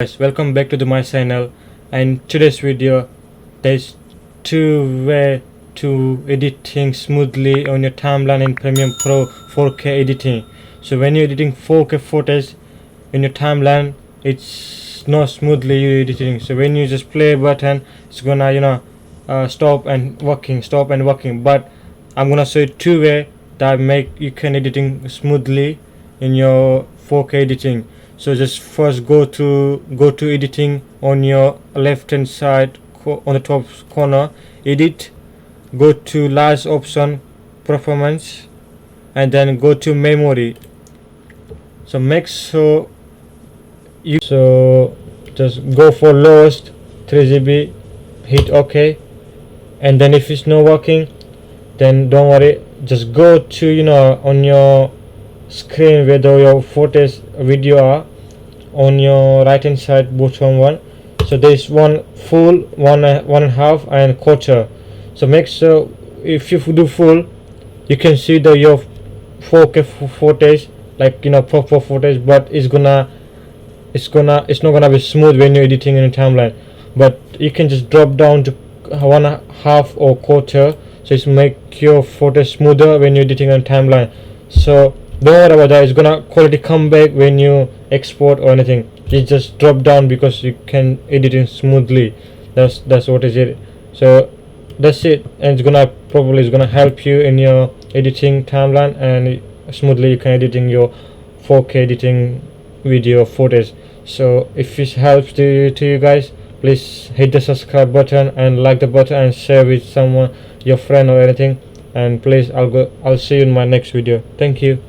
Guys, welcome back to my channel. And today's video, there's two way to edit things smoothly on your timeline in Premiere Pro 4K editing. So when you're editing 4K footage in your timeline, it's not smoothly you editing. So when you just play a button, it's gonna stop and working. But I'm gonna show you two way that make you can editing smoothly in your 4K editing. So just first go to editing on your left hand side on the top corner, edit, go to last option, performance, and then go to memory. So make sure you just go for lowest 3 GB, hit OK, and then if it's not working, then don't worry, just go to on your screen where your footage video are on your right hand side bottom one. So there is one full, one and a half, and quarter. So make sure if you do full, you can see your 4K footage, like proper footage, but it's not gonna be smooth when you're editing in a timeline. But you can just drop down to one and a half or quarter, so it's make your footage smoother when you're editing on timeline. So don't worry about that, it's gonna quality come back when you export or anything. You just drop down because you can edit it smoothly. That's what is it. So that's it, and it's gonna help you in your editing timeline, and smoothly you can editing your 4K editing video footage. So if it helps to you guys, please hit the subscribe button and like the button and share with someone, your friend or anything. And please, I'll see you in my next video. Thank you.